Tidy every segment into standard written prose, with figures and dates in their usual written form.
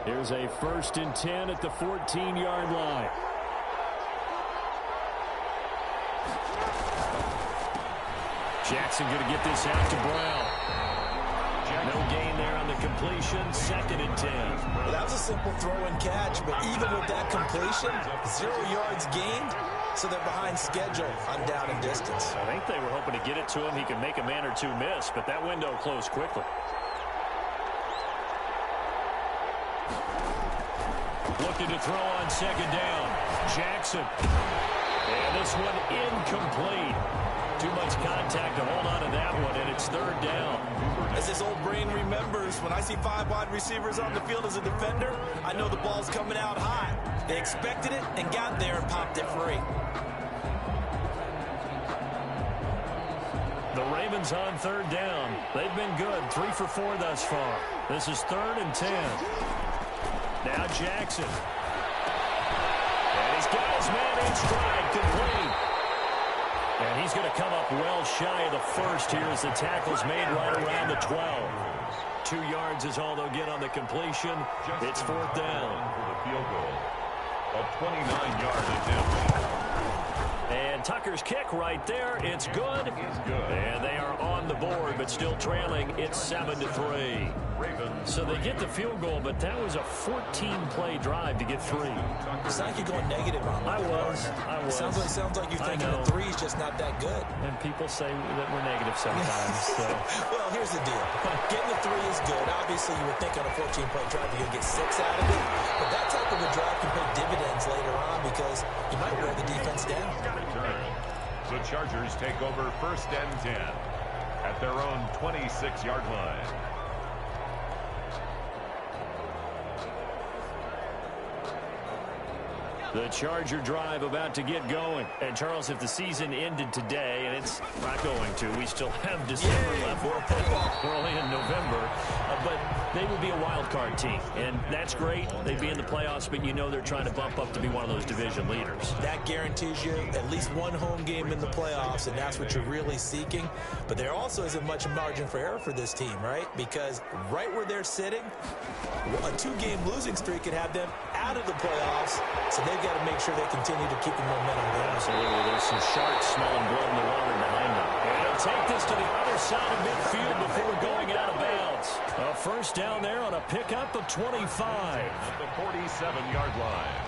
Here's a 1st and 10 at the 14-yard line. Jackson going to get this out to Brown. No gain there on the completion. 2nd and 10. Well, that was a simple throw and catch, but even with that completion, 0 yards gained, so they're behind schedule on down and distance. I think they were hoping to get it to him. He could make a man or two miss, but that window closed quickly. Looking to throw on 2nd down. Jackson. And this one incomplete. Too much contact to hold on to that one, and it's 3rd down. As his old brain remembers, when I see 5 wide receivers on the field as a defender, I know the ball's coming out high. They expected it and got there and popped it free. The Ravens on 3rd down. They've been good, 3 for 4 thus far. This is 3rd and 10. Now Jackson. And he's got his man in stride, complete. And he's going to come up well shy of the 1st here as the tackle's made right around the 12. 2 yards is all they'll get on the completion. It's 4th down. For the field goal. A 29-yard attempt. And Tucker's kick right there. It's good. And they are on the board, but still trailing. It's 7-3. So they get the field goal, but that was a 14-play drive to get 3. It's like you're going negative on I was. Sounds like you're thinking the 3 is just not that good. And people say that we're negative sometimes. So. Well, here's the deal. Getting the 3 is good. Obviously, you would think on a 14-play drive you're going to get 6 out of it. But that type of a drive can pay dividends later on because you might wear the defense down. The Chargers take over 1st and 10 at their own 26-yard line. The Charger drive about to get going. And, Charles, if the season ended today, and it's not going to, we still have December left. We're only in November. But they would be a wild card team. And that's great. They'd be in the playoffs, but you know they're trying to bump up to be one of those division leaders. That guarantees you at least one home game in the playoffs, and that's what you're really seeking. But there also isn't much margin for error for this team, right? Because right where they're sitting, a 2-game losing streak could have them out of the playoffs, so they've got to make sure they continue to keep the momentum going. Absolutely. There's some sharks smelling blood in the water behind them. And they'll take this to the other side of midfield before going out of bounds. A 1st down there on a pickup of 25. At the 47-yard line.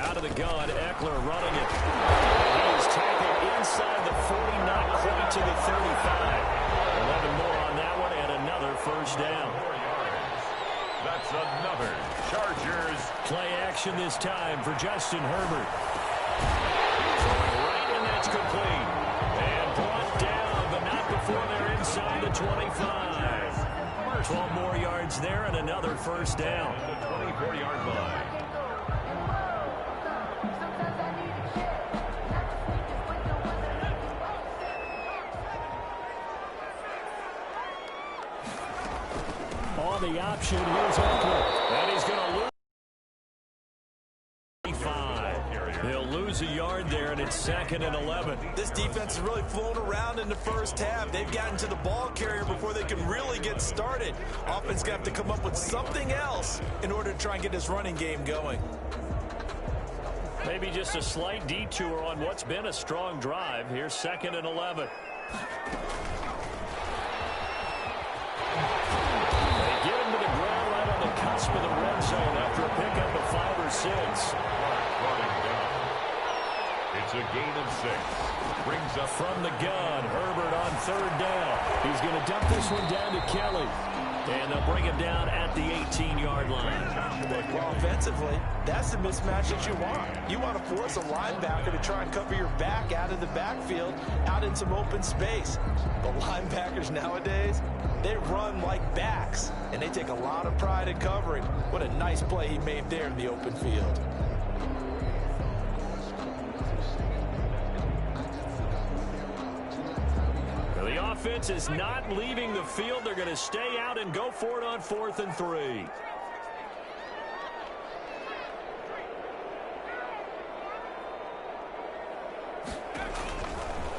Out of the gun, Eckler running it. He is tackled inside the 40, not quite to the 35. 11 more on that one, and another 1st down. 4 yards. That's another Chargers. Play action this time for Justin Herbert. Right, and that's complete. And brought down, but not before they're inside the 25. 12 more yards there, and another 1st down. The 24-yard line. On the option, here's Eckler. And he's going to lose 5. They'll lose a yard there, and it's 2nd and 11. This defense has really flown around in the 1st half. They've gotten to the ball carrier before they can really get started. Offense going to have to come up with something else in order to try and get this running game going. Maybe just a slight detour on what's been a strong drive. Here's 2nd and 11. Cusp of the red zone after a pickup of 5 or 6. It's a gain of 6. Brings up from the gun. Herbert on 3rd down. He's going to dump this one down to Kelly. And they'll bring him down at the 18-yard line. Well, offensively, that's the mismatch that you want. You want to force a linebacker to try and cover your back out of the backfield, out in some open space. But linebackers nowadays, they run like backs, and they take a lot of pride in covering. What a nice play he made there in the open field. The offense is not leaving the field. They're going to stay out and go for it on 4th and 3.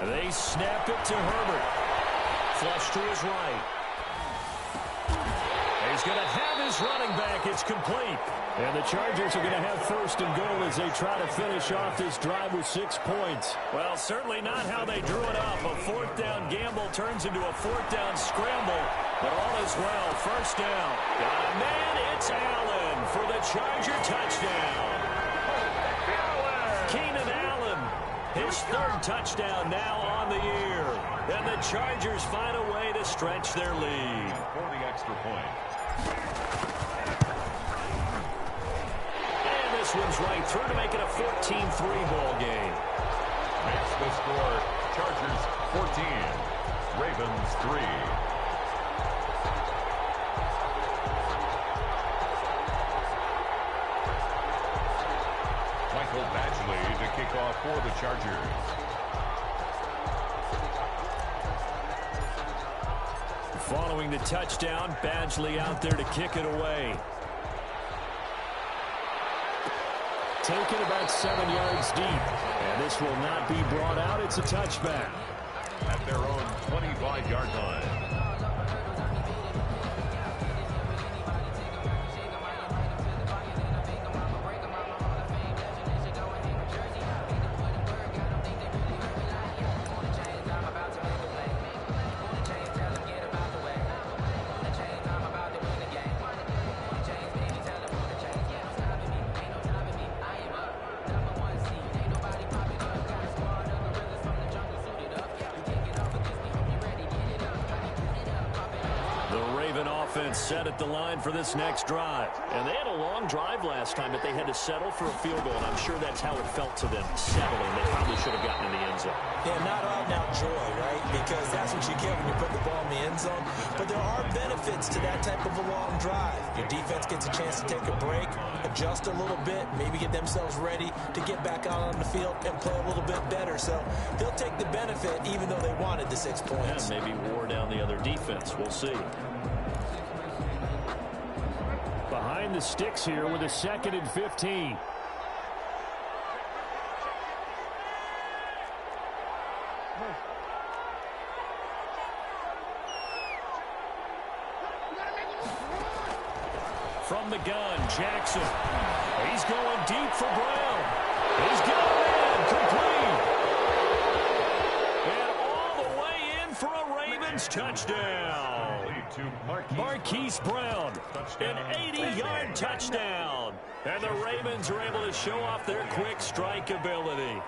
They snap it to Herbert. flush to his right. He's going to have his running back. It's complete. And the Chargers are going to have first and goal as they try to finish off this drive with 6 points. Well, certainly not how they drew it up. A fourth down gamble turns into a fourth down scramble. But all is well. First down. Got a man. It's Allen for the Charger touchdown. Keenan Allen, his third touchdown now on the year. And the Chargers find a way to stretch their lead. For the extra point. This one's right through to make it a 14-3 ball game. Makes the score Chargers 14, Ravens 3. Michael Badgley to kick off for the Chargers. Following the touchdown, Badgley out there to kick it away. Taken about 7 yards deep. And this will not be brought out. It's a touchback. At their own 25-yard line. Set at the line for this next drive. And they had a long drive last time, but they had to settle for a field goal, and I'm sure that's how it felt to them, settling. They probably should have gotten in the end zone. Yeah, not all now joy, right? Because that's what you get when you put the ball in the end zone. But there are benefits to that type of a long drive. Your defense gets a chance to take a break, adjust a little bit, maybe get themselves ready to get back out on the field and play a little bit better. So they'll take the benefit even though they wanted the 6 points. Yeah, maybe wore down the other defense. We'll see. Behind the sticks here with a 2nd and 15. From the gun, Jackson. He's going deep for Brown. He's got a man complete. And all the way in for a Ravens touchdown. Marquise Brown, an 80-yard touchdown. And the Ravens are able to show off their quick strike ability.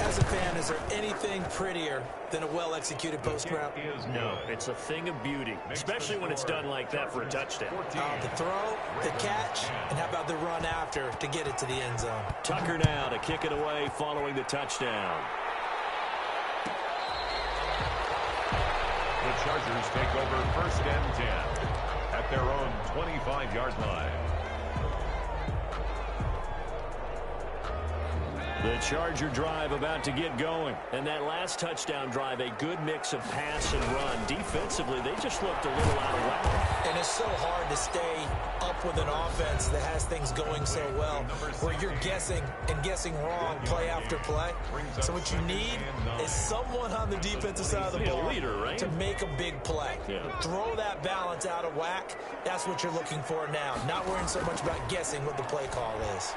As a fan, is there anything prettier than a well-executed post route? No, it's a thing of beauty, especially when it's done like that for a touchdown. The throw, the catch, and how about the run after to get it to the end zone? Tucker now to kick it away following the touchdown. The Chargers take over 1st and 10 at their own 25-yard line. The Charger drive about to get going. And that last touchdown drive, a good mix of pass and run. Defensively, they just looked a little out of whack. And it's so hard to stay up with an offense that has things going so well, where you're guessing and guessing wrong play after play. So what you need is someone on the defensive side of the ball to make a big play. Throw that balance out of whack. That's what you're looking for now. Not worrying so much about guessing what the play call is.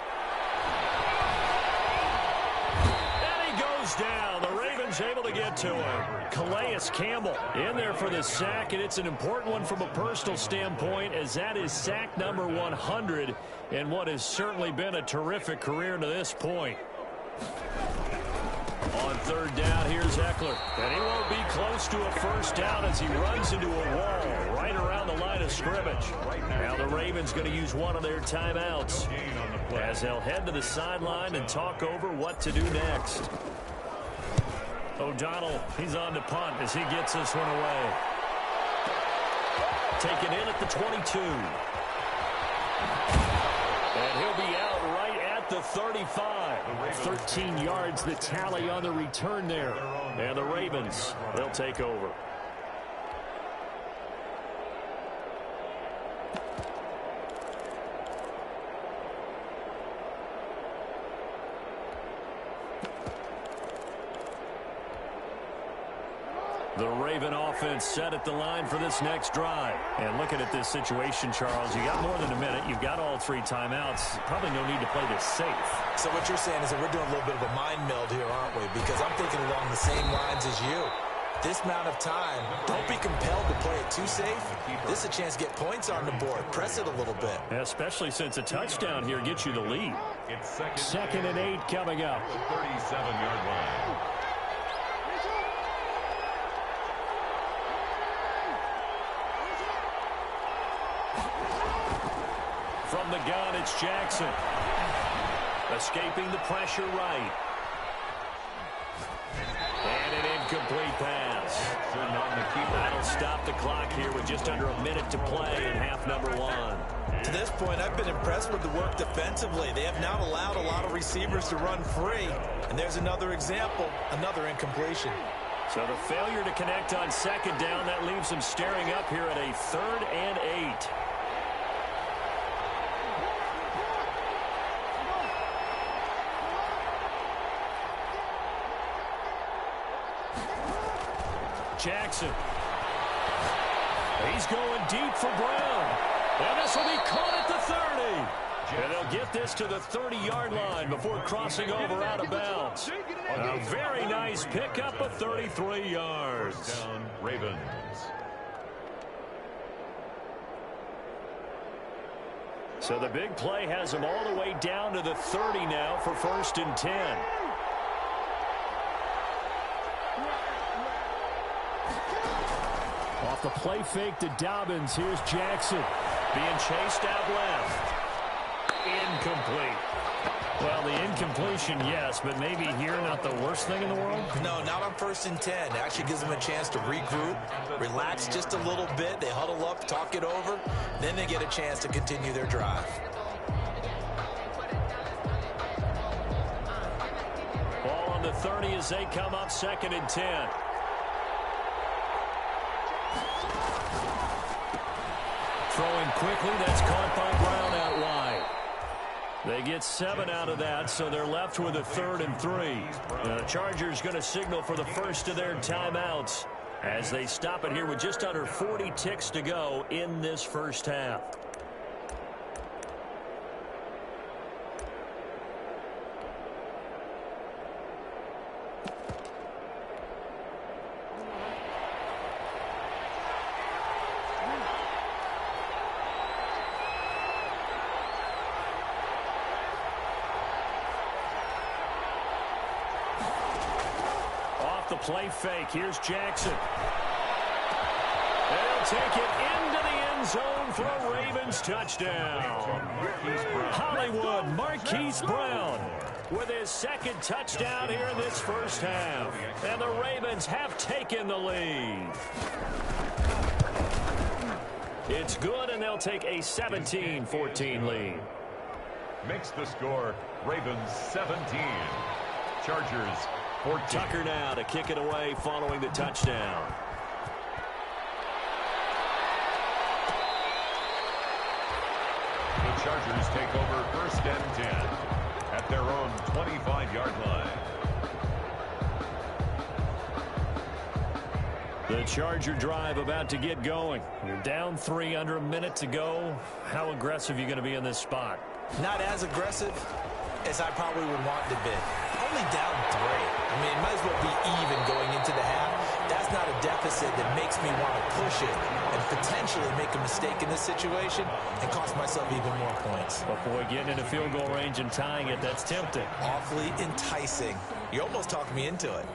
Down. The Ravens able to get to him. Calais Campbell in there for the sack, and it's an important one from a personal standpoint, as that is sack number 100 in what has certainly been a terrific career to this point. On 3rd down, here's Eckler, and he won't be close to a first down as he runs into a wall right around the line of scrimmage. Now the Ravens going to use one of their timeouts as they'll head to the sideline and talk over what to do next. O'Donnell, he's on to punt as he gets this one away. Taken in at the 22. And he'll be out right at the 35. 13 yards the tally on the return there. And the Ravens, they'll take over. The Raven offense set at the line for this next drive. And looking at this situation, Charles, you got more than a minute. You've got all 3 timeouts. Probably no need to play this safe. So what you're saying is that we're doing a little bit of a mind meld here, aren't we? Because I'm thinking along the same lines as you. This amount of time, don't be compelled to play it too safe. This is a chance to get points on the board. Press it a little bit. Especially since a touchdown here gets you the lead. It's second and 8 coming up. 37-yard line. From the gun, it's Jackson. Escaping the pressure right. And an incomplete pass. That'll stop the clock here with just under a minute to play in half number 1. To this point, I've been impressed with the work defensively. They have not allowed a lot of receivers to run free. And there's another example, another incompletion. So the failure to connect on second down, that leaves them staring up here at a 3rd and 8. Jackson. He's going deep for Brown. And this will be caught at the 30. And they'll get this to the 30-yard line before crossing over out of bounds. A very nice pickup of 33 yards. First down, Ravens. So the big play has them all the way down to the 30 now for 1st and 10. Off the play fake to Dobbins. Here's Jackson. Being chased out left. Incomplete. Well, the incompletion, yes, but maybe here not the worst thing in the world? No, not on 1st and 10. It actually gives them a chance to regroup, relax just a little bit. They huddle up, talk it over. Then they get a chance to continue their drive. Ball on the 30 as they come up 2nd and 10. Throwing quickly, that's caught by Brown out wide. They get 7 out of that, so they're left with a 3rd and 3. The Chargers going to signal for the first of their timeouts as they stop it here with just under 40 ticks to go in this first half. The play fake. Here's Jackson. They'll take it into the end zone for a Ravens touchdown. Hollywood Marquise Brown with his 2nd touchdown here in this first half. And the Ravens have taken the lead. It's good, and they'll take a 17-14 lead. Makes the score Ravens 17. Chargers 14. Tucker now to kick it away following the touchdown. The Chargers take over 1st and 10 at their own 25-yard line. The Charger drive about to get going. You're down 3 under a minute to go. How aggressive are you going to be in this spot? Not as aggressive as I probably would want to be. Only down 3. I mean, it might as well be even going into the half. That's not a deficit that makes me want to push it and potentially make a mistake in this situation and cost myself even more points. But boy, getting into field goal range and tying it, that's tempting. Awfully enticing. You almost talked me into it.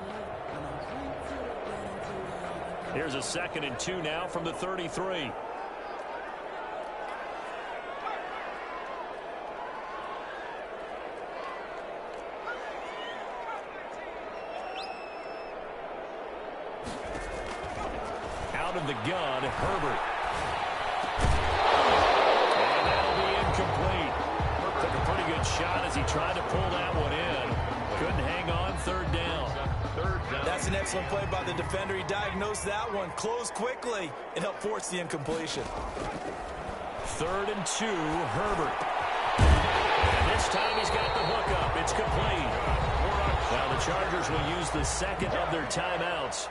Here's a 2nd and 2 now from the 33. Out of the gun, Herbert. And that'll be incomplete. Took a pretty good shot as he tried to pull that one in. Couldn't hang on. 3rd down. That's an excellent play by the defender. He diagnosed that one, closed quickly, and helped force the incompletion. 3rd and 2, Herbert. And this time he's got the hook up. It's complete. Now the Chargers will use the 2nd of their timeouts.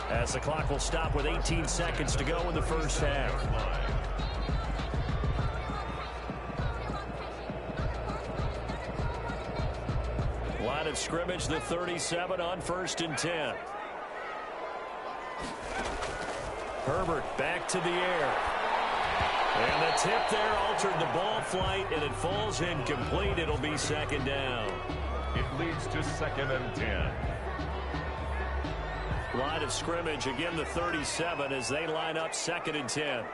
as the clock will stop with 18 seconds to go in the first half. Line of scrimmage, the 37 on 1st and 10. Herbert back to the air. And the tip there altered the ball flight, and it falls incomplete. It'll be 2nd down. It leads to 2nd and 10. Line of scrimmage, again the 37 as they line up 2nd and 10.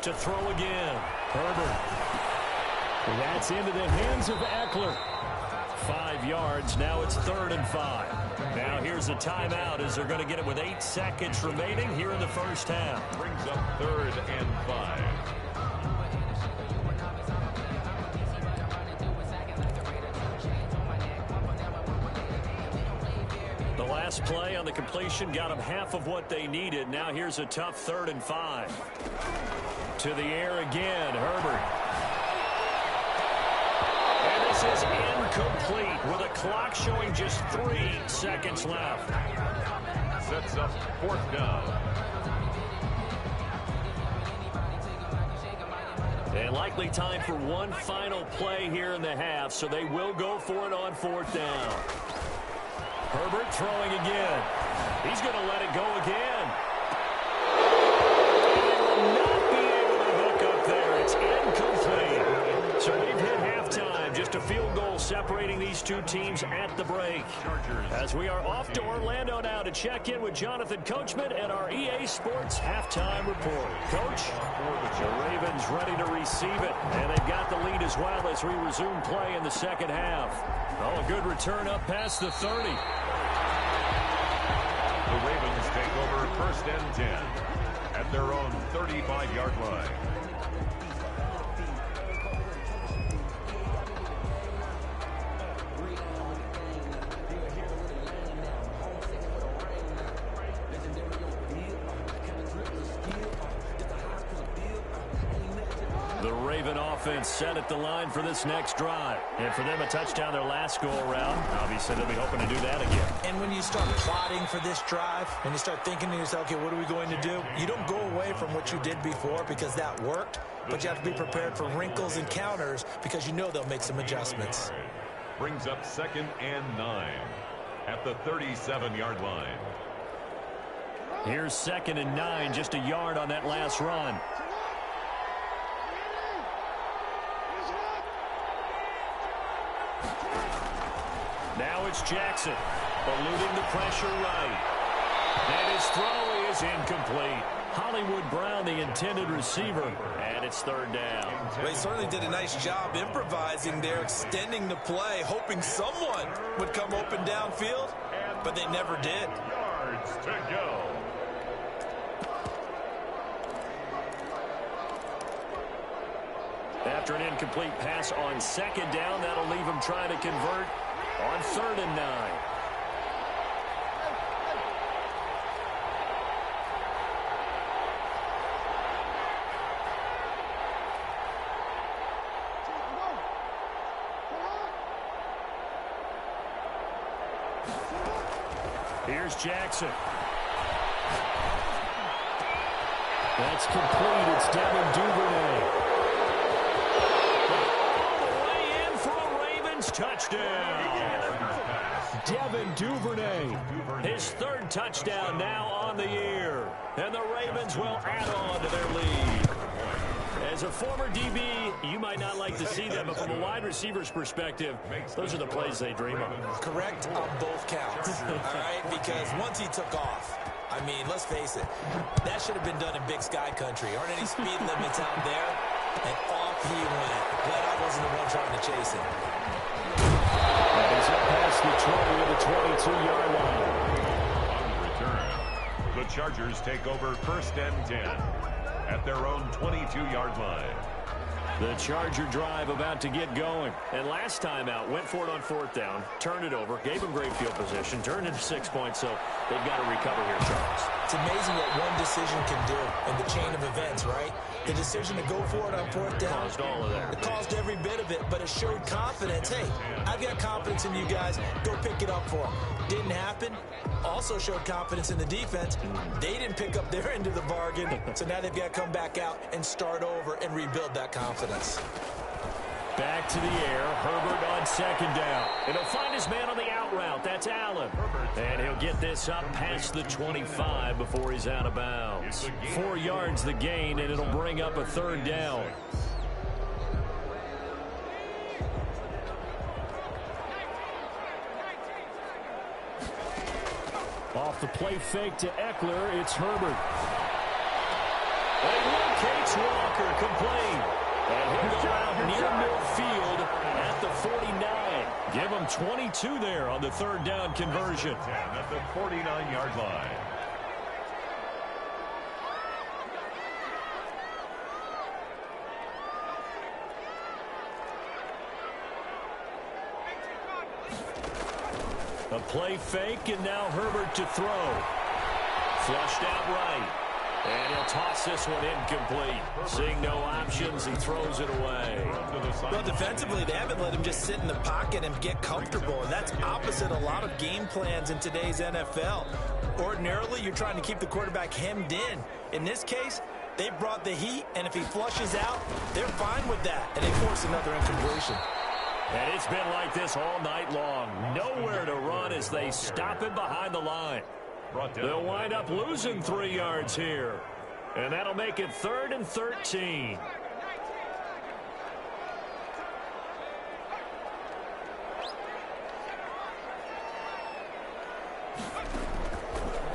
To throw again. Herbert. That's into the hands of Eckler. 5 yards. Now it's 3rd and 5. Now here's a timeout as they're going to get it with 8 seconds remaining here in the first half. Brings up 3rd and 5. The last play on the completion got them half of what they needed. Now here's a tough 3rd and 5. To the air again, Herbert. And this is incomplete with a clock showing just 3 seconds left. Sets up 4th down. And likely time for one final play here in the half, so they will go for it on 4th down. Herbert throwing again. He's going to let it go again. And they will not be able to hook up there. It's incomplete. So we've hit halftime. Just a field goal separating these two teams at the break. As we are off to Orlando now to check in with Jonathan Coachman and our EA Sports halftime report. Coach, the Ravens ready to receive it, and they've got the lead as well as we resume play in the second half. Oh, a good return up past the 30. The Ravens take over 1st and 10 at their own 35-yard line. The Raven offense set at the line for this next drive. And for them, a touchdown their last go-around. Obviously, they'll be hoping to do that again. And when you start plotting for this drive, and you start thinking to yourself, okay, what are we going to do? You don't go away from what you did before because that worked, but you have to be prepared for wrinkles and counters because you know they'll make some adjustments. Brings up 2nd and 9 at the 37-yard line. Here's 2nd and 9, just a yard on that last run. Now it's Jackson, eluding the pressure right. And his throw is incomplete. Hollywood Brown, the intended receiver, and it's 3rd down. Well, he certainly did a nice job improvising there, extending the play, hoping someone would come open downfield, but they never did. Yards to go. After an incomplete pass on 2nd down, that'll leave him trying to convert on 3rd and 9. Here's Jackson. That's complete. It's Devin Duvernay. All the way in for a Ravens touchdown. Devin Duvernay. His 3rd touchdown now on the year. And the Ravens will add on to their lead. As a former DB, you might not like to see them, but from a wide receiver's perspective, those are the plays they dream of. Correct on both counts, all right? Because once he took off, I mean, let's face it, that should have been done in Big Sky Country. Aren't any speed limits out there? And off he went. Glad I wasn't the one trying to chase him. That is up past the 20 to the 22-yard line. On return, the Chargers take over 1st and 10 at their own 22-yard line. The Charger drive about to get going. And last time out, went for it on 4th down, turned it over, gave them great field position, turned into 6 points, so they've got to recover here, Charles. It's amazing what one decision can do in the chain of events, right? The decision to go for it on fourth down. Caused all of that. It caused every bit of it, but it showed confidence. Hey, I've got confidence in you guys. Go pick it up for them. Didn't happen. Also showed confidence in the defense. They didn't pick up their end of the bargain, so now they've got to come back out and start over and rebuild that confidence. Back to the air. Herbert on second down. And he'll find his man on the out route. That's Allen. And he'll get this up past the 25 before he's out of bounds. 4 yards the gain, and it'll bring up a third down. Off the play fake to Eckler, it's Herbert. And locates Walker, complete. And he'll go out near midfield at the 49. Give him 22 there on the third down conversion. At the 49-yard line. A play fake, and now Herbert to throw. Flushed out right. And he'll toss this one incomplete. Seeing no options, he throws it away. Well, defensively, they haven't let him just sit in the pocket and get comfortable, and that's opposite a lot of game plans in today's NFL. Ordinarily, you're trying to keep the quarterback hemmed in. In this case, they brought the heat, and if he flushes out, they're fine with that, and they force another incompletion. And it's been like this all night long. Nowhere to run as they stop him behind the line. They'll wind up losing 3 yards here. And that'll make it 3rd and 13.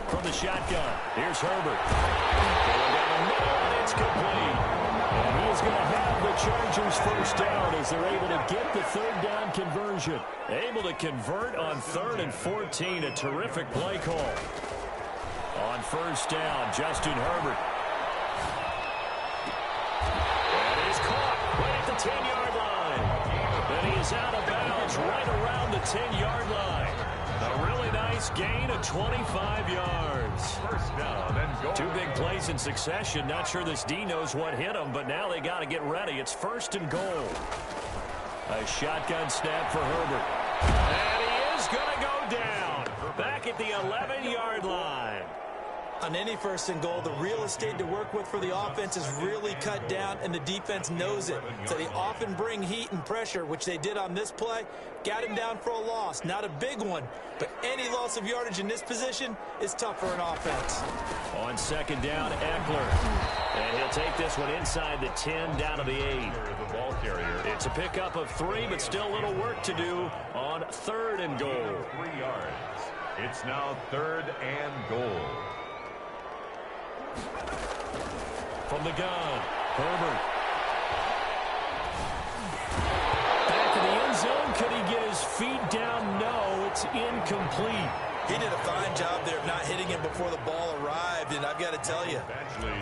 From the shotgun, here's Herbert. Going down the middle, and it's complete. And he is going to have the Chargers first down as they're able to get the third down conversion. Able to convert on 3rd and 14. A terrific play call. On first down, Justin Herbert. And he's caught right at the 10-yard line. And he is out of bounds right around the 10-yard line. A really nice gain of 25 yards. First down and goal. 2 big plays in succession. Not sure this D knows what hit him, but now they got to get ready. It's 1st and goal. A shotgun snap for Herbert. And he is going to go down. Back at the 11-yard line. On any 1st and goal, the real estate to work with for the offense is really cut down, and the defense knows it. So they often bring heat and pressure, which they did on this play. Got him down for a loss. Not a big one, but any loss of yardage in this position is tough for an offense. On 2nd down, Eckler. And he'll take this one inside the 10, down to the 8. The ball carrier. It's a pickup of 3, but still a little work to do on 3rd and goal. 3 yards. It's now 3rd and goal. From the gun, Herbert. Back to the end zone. Could he get his feet down? No, it's incomplete. He did a fine job there of not hitting him before the ball arrived, and I've got to tell you,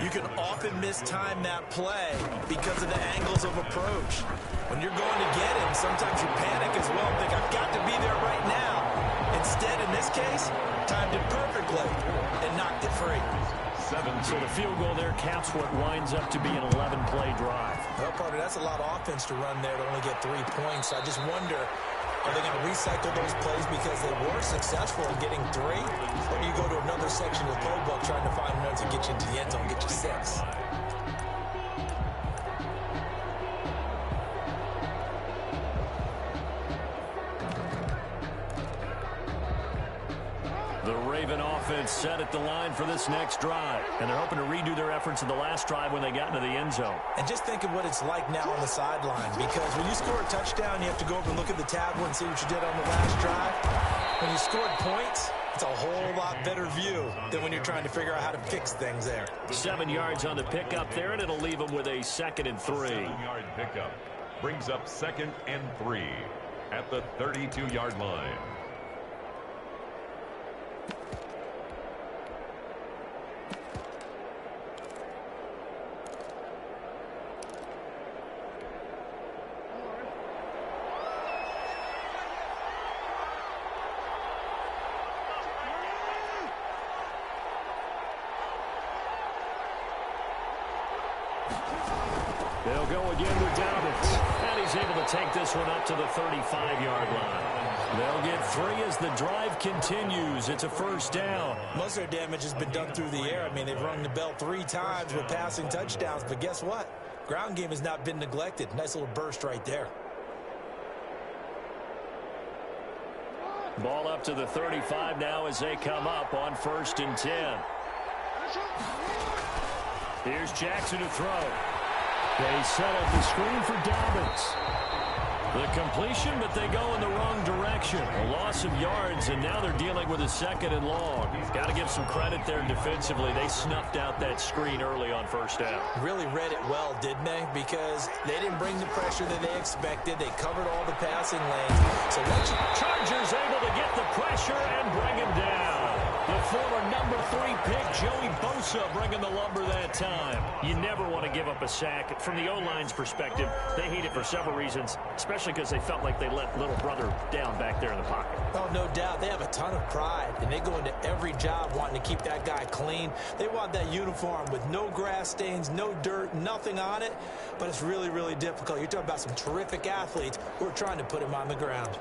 you can often mistime that play because of the angles of approach. When you're going to get him, sometimes you panic as well and think, I've got to be there right now. Instead, in this case, timed it perfectly and knocked it free. So the field goal there caps what winds up to be an 11-play drive. Well, partner, that's a lot of offense to run there to only get 3 points. I just wonder, are they going to recycle those plays because they were successful in getting 3? Or do you go to another section of the playbook trying to find runs and get you into the end zone and get you 6? The Raven offense set at the line for this next drive. And they're hoping to redo their efforts in the last drive when they got into the end zone. And just think of what it's like now on the sideline. Because when you score a touchdown, you have to go over and look at the tablet and see what you did on the last drive. When you scored points, it's a whole lot better view than when you're trying to figure out how to fix things there. 7 yards on the pickup there, and it'll leave them with a 2nd and 3. 7-yard pickup brings up 2nd and 3 at the 32-yard line. They'll go again with Dobbins. And he's able to take this one up to the 35-yard line. They'll get 3 as the drive continues. It's a first down. Most of their damage has been done through the air. I mean, they've rung the bell 3 times with passing touchdowns. But guess what? Ground game has not been neglected. Nice little burst right there. Ball up to the 35 now as they come up on 1st and 10. Here's Jackson to throw. They set up the screen for Dobbins. The completion, but they go in the wrong direction. A loss of yards, and now they're dealing with a 2nd and long. Got to give some credit there defensively. They snuffed out that screen early on 1st down. Really read it well, didn't they? Because they didn't bring the pressure that they expected. They covered all the passing lanes. So Chargers able to get the pressure and bring him down. The former number 3 pick, Joey Bosa, bringing the lumber that time. You never want to give up a sack. From the O-line's perspective, they hate it for several reasons, especially because they felt like they let little brother down back there in the pocket. Oh, no doubt. They have a ton of pride, and they go into every job wanting to keep that guy clean. They want that uniform with no grass stains, no dirt, nothing on it. But it's really, really difficult. You're talking about some terrific athletes who are trying to put him on the ground.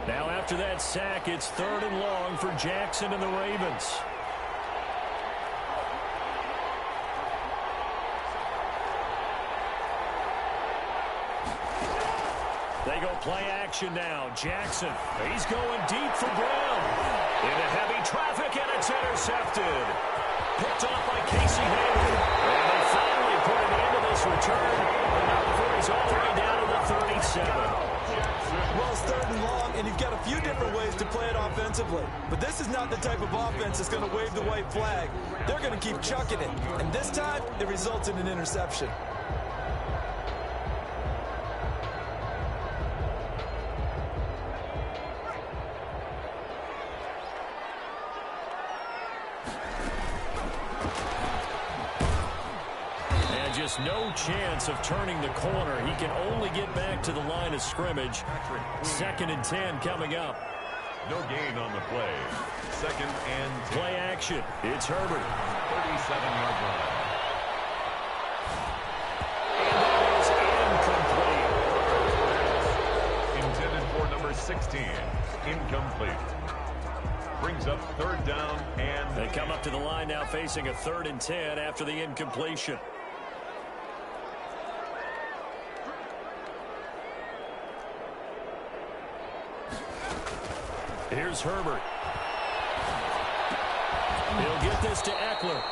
Now after that sack, it's 3rd and long for Jackson and the Ravens. They go play action now. Jackson, he's going deep for Brown. Into heavy traffic, and it's intercepted. Picked off by Casey Hayward. And they finally put an end to this return. And now before he's all the way down to the 37. Well, it's 3rd and long, and you've got a few different ways to play it offensively. But this is not the type of offense that's going to wave the white flag. They're going to keep chucking it. And this time, it results in an interception. Just no chance of turning the corner. He can only get back to the line of scrimmage. 2nd and 10 coming up. No gain on the play. 2nd and 10. Play action. It's Herbert. 37-yard line. And that is incomplete. Intended for number 16. Incomplete. Brings up 3rd down and... They come up to the line now facing a 3rd and 10 after the incompletion. Here's Herbert. He'll get this to Eckler.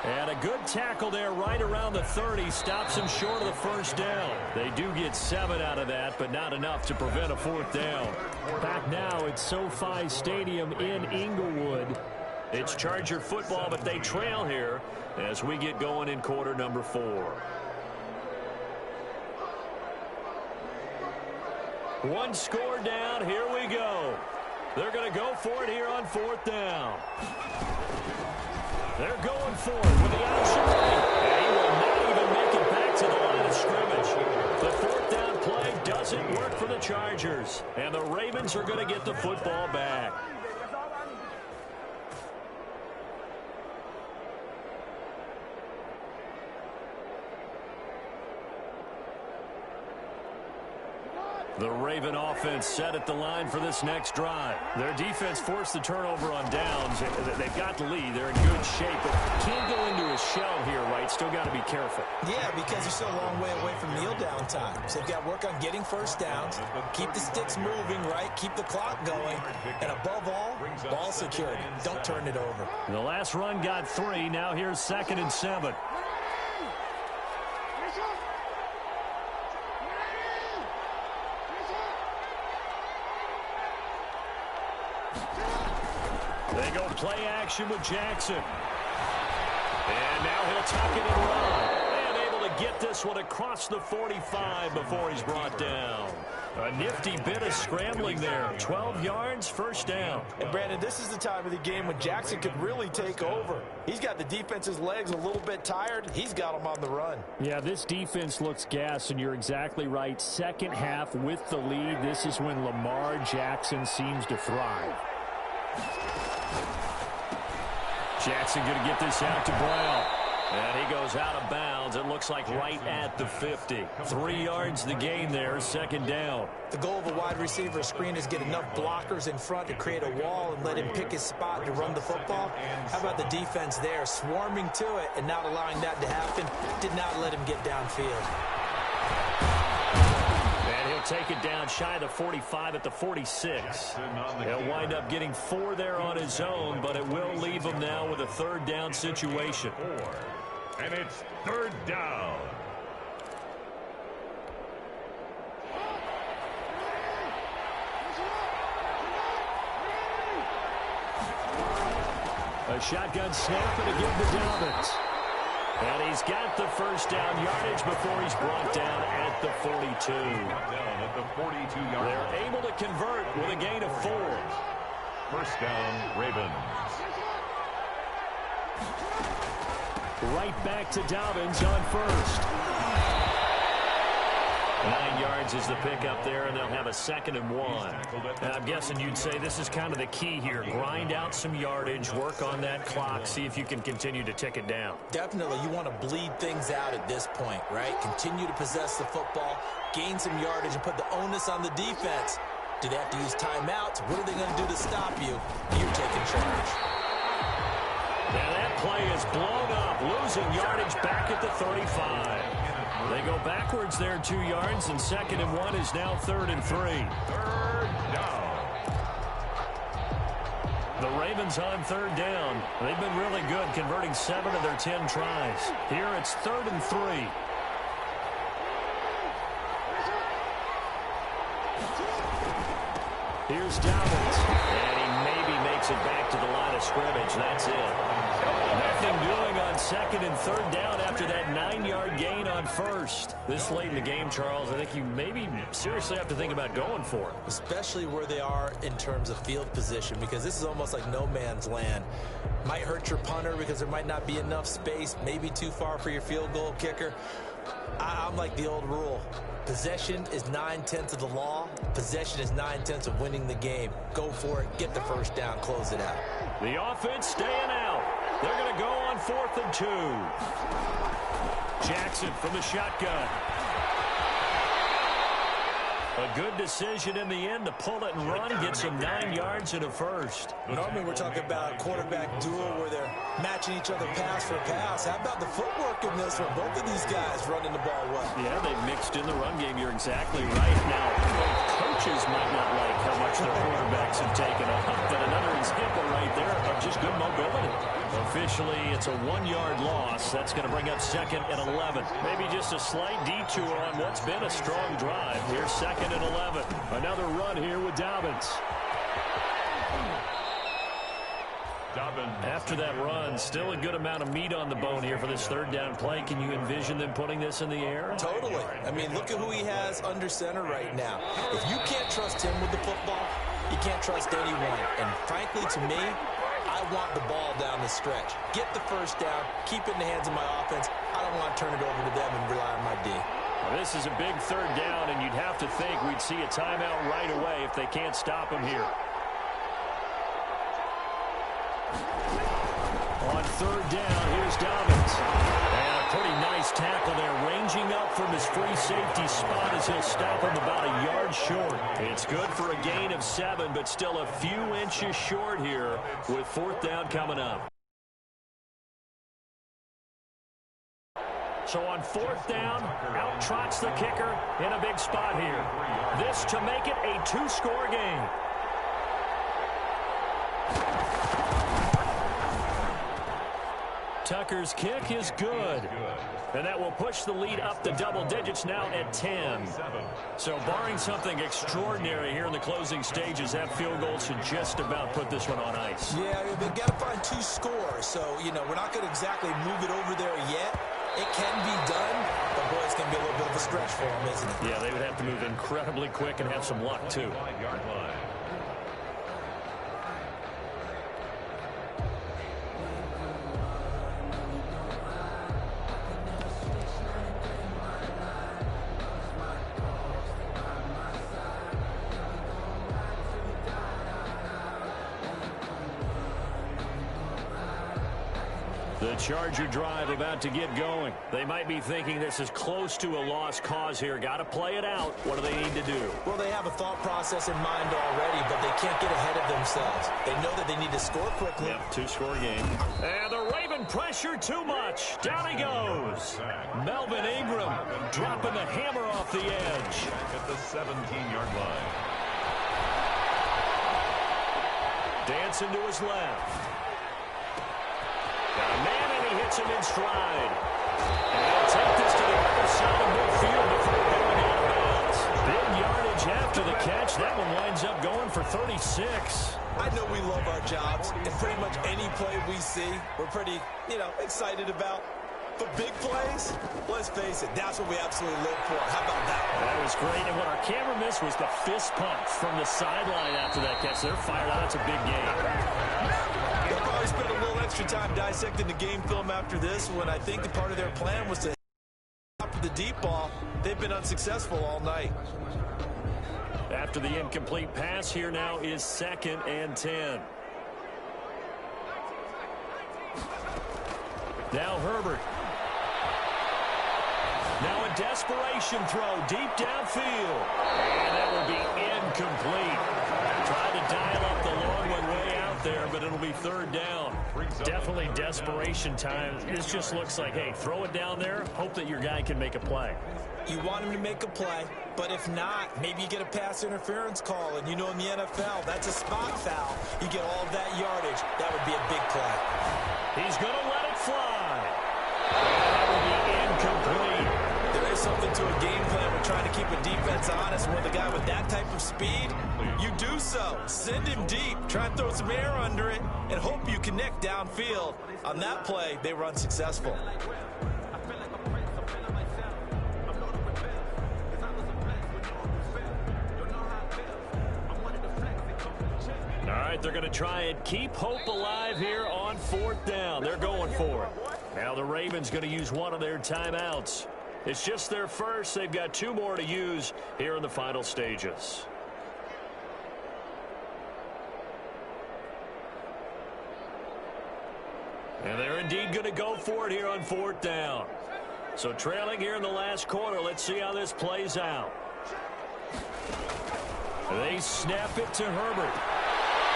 And a good tackle there right around the 30. Stops him short of the 1st down. They do get 7 out of that, but not enough to prevent a 4th down. Back now at SoFi Stadium in Inglewood. It's Charger football, but they trail here as we get going in quarter number 4. One score down. Here we go. They're going to go for it here on 4th down. They're going for it with the option right. And he will not even make it back to the line of scrimmage. The 4th down play doesn't work for the Chargers. And the Ravens are going to get the football back. The Raven offense set at the line for this next drive. Their defense forced the turnover on downs. They've got the lead. They're in good shape, but can't go into a shell here, right? Still got to be careful. Yeah, because you're still a long way away from kneel down time. So they've got to work on getting 1st downs, keep the sticks moving, right? Keep the clock going, and above all, ball security. Don't turn it over. The last run got 3. Now here's 2nd and 7. They go play action with Jackson. And now he'll tuck it and run. And able to get this one across the 45 before he's brought down. A nifty bit of scrambling there. 12 yards, first down. And, Brandon, this is the time of the game when Jackson could really take over. He's got the defense's legs a little bit tired. He's got them on the run. Yeah, this defense looks gassed, and you're exactly right. Second half with the lead, this is when Lamar Jackson seems to thrive. Jackson going to get this out to Brown. And he goes out of bounds. It looks like right at the 50. 3 yards the gain there, second down. The goal of a wide receiver screen is get enough blockers in front to create a wall and let him pick his spot to run the football. How about the defense there, swarming to it and not allowing that to happen? Did not let him get downfield. And he'll take it down shy of the 45 at the 46. He'll wind up getting 4 there on his own, but it will leave him now with a third down situation. And it's third down. A shotgun snap and again to Dobbins. And he's got the first down yardage before he's brought down at the 42. Down at the 42-yard line. They're able to convert with a gain of 4. First down, Ravens. Right back to Dobbins on first. 9 yards is the pickup there, and they'll have a 2nd and 1. And I'm guessing you'd say this is kind of the key here. Grind out some yardage, work on that clock, see if you can continue to tick it down. Definitely, you want to bleed things out at this point, right? Continue to possess the football, gain some yardage, and put the onus on the defense. Do they have to use timeouts? What are they going to do to stop you? You're taking charge. Now that play is blown up, losing yardage back at the 35. They go backwards there 2 yards, and 2nd and 1 is now 3rd and 3. Third down. The Ravens on 3rd down. They've been really good, converting 7 of their 10 tries. Here it's 3rd and 3. Here's Dobbins, and he maybe makes it back to the line of scrimmage. That's it. Nothing doing on 2nd and 3rd down after that 9-yard gain on first. This late in the game, Charles, I think you maybe seriously have to think about going for it. Especially where they are in terms of field position, because this is almost like no man's land. Might hurt your punter because there might not be enough space, maybe too far for your field goal kicker. I'm like the old rule. Possession is 9/10 of the law. Possession is 9/10 of winning the game. Go for it. Get the first down. Close it out. The offense staying out. They're going to go on 4th and 2. Jackson from the shotgun. A good decision in the end to pull it and run, get some 9 yards and a first. Normally we're talking about a quarterback duel where they're matching each other pass for pass. How about the footwork in this one? Both of these guys running the ball well. Yeah, they mixed in the run game. You're exactly right. Now, coaches might not like how much their quarterbacks have taken off, but another example right there of just good mobility. Officially, it's a 1-yard loss. That's going to bring up 2nd and 11. Maybe just a slight detour on what's been a strong drive. Here's 2nd and 11. Another run here with Dobbins. After that run, still a good amount of meat on the bone here for this 3rd down play. Can you envision them putting this in the air? Totally. I mean, look at who he has under center right now. If you can't trust him with the football, you can't trust anyone. And frankly, to me, I want the ball down the stretch. Get the first down, keep it in the hands of my offense. I don't want to turn it over to them and rely on my D. Well, this is a big 3rd down, and you'd have to think we'd see a timeout right away if they can't stop him here. On 3rd down, here's Dobbins. And a pretty nice tackle there, ranging up from his free safety spot as he'll stop him about a yard short. It's good for a gain of 7, but still a few inches short here with 4th down coming up. So on 4th down, out trots the kicker in a big spot here. This to make it a 2-score game. Tucker's kick is good. And that will push the lead up to double digits now at 10. So barring something extraordinary here in the closing stages, that field goal should just about put this one on ice. Yeah, they've got to find 2 scores. So, you know, we're not going to exactly move it over there yet. It can be done, but boy, it's going to be a little bit of a stretch for them, isn't it? Yeah, they would have to move incredibly quick and have some luck, too. 5-yard line. The Charger drive about to get going. They might be thinking this is close to a lost cause here. Got to play it out. What do they need to do? Well, they have a thought process in mind already, but they can't get ahead of themselves. They know that they need to score quickly. Yep, two-score game. And the Raven pressure too much. Down he goes. Melvin Ingram dropping the hammer off the edge. At the 17-yard line. Dancing to his left. Got a man, and he hits him in stride. And he'll take this to the other side of midfield before going out of bounds. Big yardage after the catch. That one winds up going for 36. I know we love our jobs, and pretty much any play we see, we're pretty, excited about. But big plays, let's face it, that's what we absolutely live for. How about that? That was great, and what our camera missed was the fist pump from the sideline after that catch. They're fired out. That's a big game. They'll probably spend a little extra time dissecting the game film after this when I think the part of their plan was to top of the deep ball. They've been unsuccessful all night. After the incomplete pass, here now is 2nd and 10. Now Herbert. Now a desperation throw deep downfield. And that will be incomplete. Tried to dial up the long one way out there, but it'll be 3rd down. Definitely desperation time. This just looks like, hey, throw it down there, hope that your guy can make a play. You want him to make a play, but if not, maybe you get a pass interference call, and in the NFL, that's a spot foul. You get all of that yardage. That would be a big play. He's going to let it fly. That will be incomplete. There is something to a game plan with trying to keep a defense honest. With a guy with that type of speed, you do so. Send him deep. Try and throw some air under it and hope you connect downfield. On that play, they were unsuccessful. All right, they're going to try and keep hope alive here on 4th down. They're going for it. Now the Ravens going to use one of their timeouts. It's just their first. They've got 2 more to use here in the final stages. And they're indeed going to go for it here on 4th down. So trailing here in the last quarter. Let's see how this plays out. They snap it to Herbert.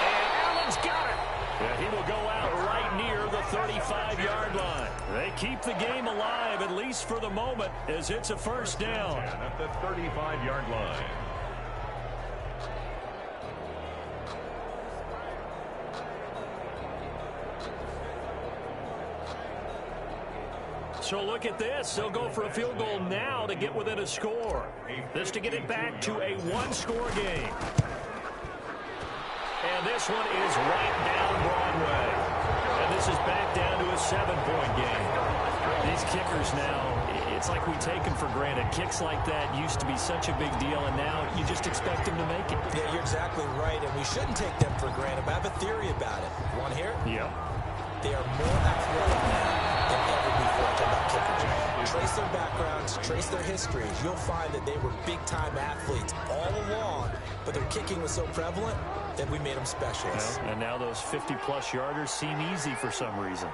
And Allen's got it. And he will go out right near the 35-yard line. They keep the game alive, at least for the moment, as it's a 1st down. At the 35-yard line. So look at this. They'll go for a field goal now to get within a score. This to get it back to a 1-score game. And this one is right down Broadway. And this is back down to a 7-point game. These kickers now, it's like we take them for granted. Kicks like that used to be such a big deal, and now you just expect them to make it. Yeah, you're exactly right, and we shouldn't take them for granted. But I have a theory about it. You want to hear it? Yep. They are more athletic now than ever before. Talking about kickers. Trace their backgrounds, trace their histories. You'll find that they were big-time athletes all along, but their kicking was so prevalent that we made them specialists. And now those 50-plus yarders seem easy for some reason.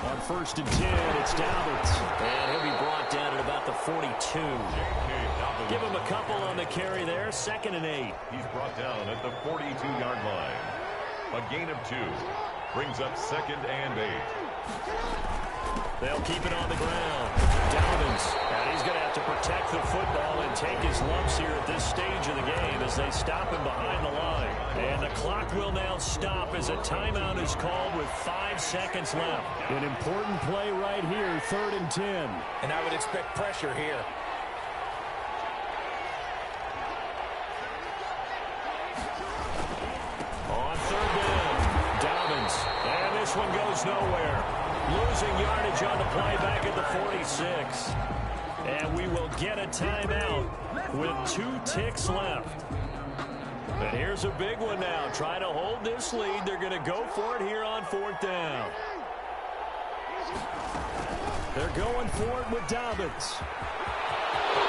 On 1st and 10, it's Dalvins. And he'll be brought down at about the 42. Give him a couple on the carry there. 2nd and 8. He's brought down at the 42-yard line. A gain of 2. Brings up 2nd and 8. They'll keep it on the ground. Dalvins, and he's going to have to protect the football and take his lumps here at this stage of the game as they stop him behind the line. And the clock will now stop as a timeout is called with 5 seconds left. An important play right here, 3rd and 10. And I would expect pressure here. On 3rd down, Dalvins. And this one goes nowhere. Losing yardage on the play back at the 46. And we will get a timeout with 2 ticks left. And here's a big one now. Try to hold this lead. They're going to go for it here on 4th down. They're going for it with Dobbins.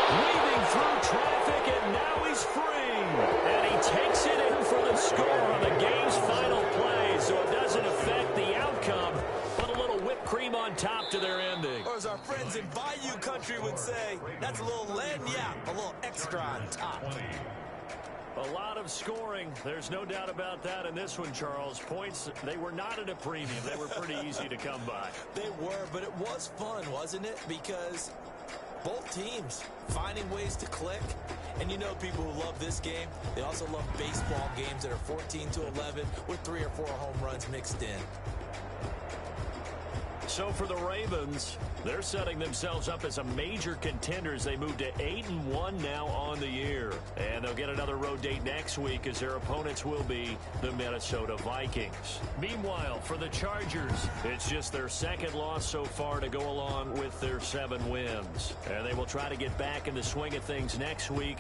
Weaving through traffic, and now he's free. And he takes it in for the score on the game's final play, so it doesn't affect the outcome, but a little whipped cream on top to their ending. Or as our friends in Bayou Country would say, that's a little lagniappe, a little extra on top. A lot of scoring. There's no doubt about that in this one, Charles. Points, they were not at a premium. They were pretty easy to come by. They were, but it was fun, wasn't it? Because both teams finding ways to click. And you know people who love this game, they also love baseball games that are 14-11 with 3 or 4 home runs mixed in. So for the Ravens, they're setting themselves up as a major contender as they move to 8-1 now on the year. And they'll get another road date next week as their opponents will be the Minnesota Vikings. Meanwhile, for the Chargers, it's just their 2nd loss so far to go along with their 7 wins. And they will try to get back in the swing of things next week.